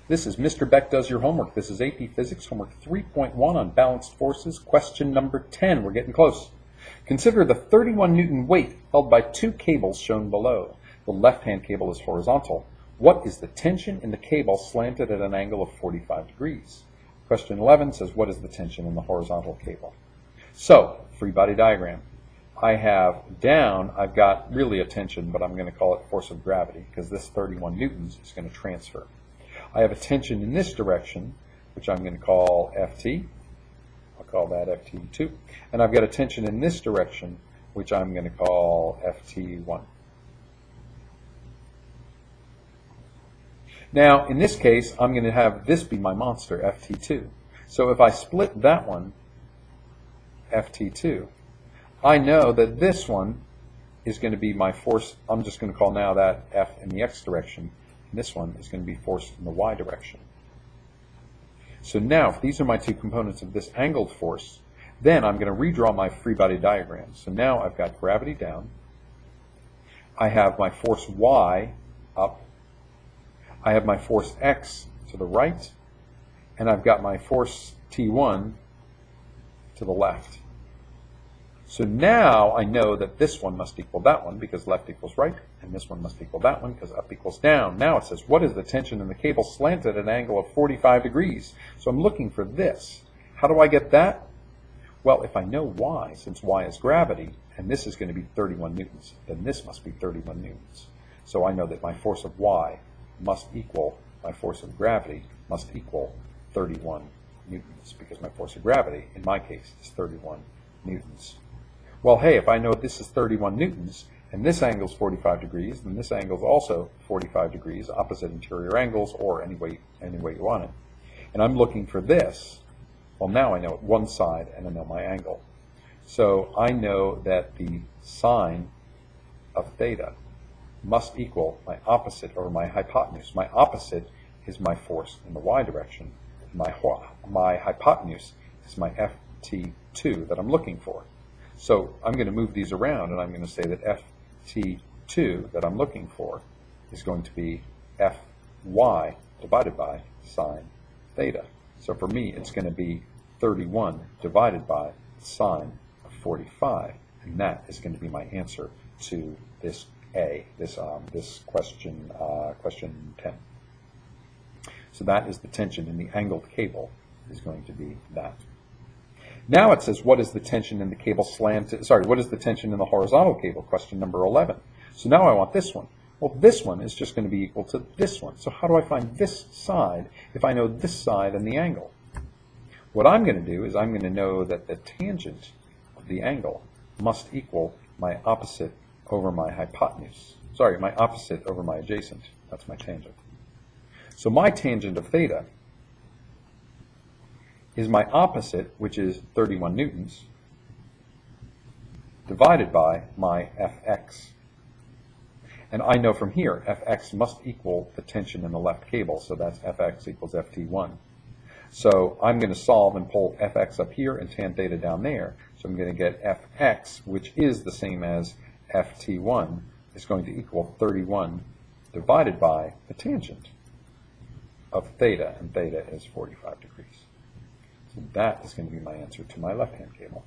This is Mr. Beck Does Your Homework. This is AP Physics, homework 3.1 on balanced forces, question number 10. We're getting close. Consider the 31 Newton weight held by two cables shown below. The left-hand cable is horizontal. What is the tension in the cable slanted at an angle of 45 degrees? Question 11 says, what is the tension in the horizontal cable? So, free body diagram. I have down, I've got really a tension, but I'm going to call it force of gravity because this 31 newtons is going to transfer. I have a tension in this direction, which I'm going to call Ft. I'll call that Ft2. And I've got a tension in this direction, which I'm going to call Ft1. Now, in this case, I'm going to have this be my monster, Ft2. So if I split that one, Ft2, I know that this one is going to be my force. I'm just going to call now that F in the x direction. And this one is going to be force in the y direction. So now, if these are my two components of this angled force, then I'm going to redraw my free body diagram. So now I've got gravity down. I have my force y up. I have my force x to the right. And I've got my force T1 to the left. So now I know that this one must equal that one because left equals right, and this one must equal that one because up equals down. Now it says, what is the tension in the cable slanted at an angle of 45 degrees? So I'm looking for this. How do I get that? Well, if I know y, since y is gravity, and this is going to be 31 newtons, then this must be 31 newtons. So I know that my force of y must equal my force of gravity must equal 31 newtons because my force of gravity, in my case, is 31 newtons. Well, hey, if I know this is 31 newtons, and this angle is 45 degrees, then this angle is also 45 degrees, opposite interior angles, or any way you want it. And I'm looking for this. Well, now I know one side, and I know my angle. So I know that the sine of theta must equal my opposite over my hypotenuse. My opposite is my force in the y direction. My hypotenuse is my Ft2 that I'm looking for. So I'm going to move these around, and I'm going to say that Ft2 that I'm looking for is going to be Fy divided by sine theta. So for me, it's going to be 31 divided by sine of 45, and that is going to be my answer to this this question 10. So that is the tension in the angled cable is going to be that. Now it says, what is the tension in the cable slanted? Sorry, what is the tension in the horizontal cable? Question number 11. So now I want this one. Well, this one is just going to be equal to this one. So how do I find this side if I know this side and the angle? What I'm going to do is I'm going to know that the tangent of the angle must equal my opposite over my hypotenuse. Sorry, my opposite over my adjacent. That's my tangent. So my tangent of theta is my opposite, which is 31 newtons, divided by my Fx. And I know from here, Fx must equal the tension in the left cable, so that's Fx equals Ft1. So I'm going to solve and pull Fx up here and tan theta down there. So I'm going to get Fx, which is the same as Ft1, is going to equal 31 divided by the tangent of theta, and theta is 45 degrees. So that is going to be my answer to my left-hand cable.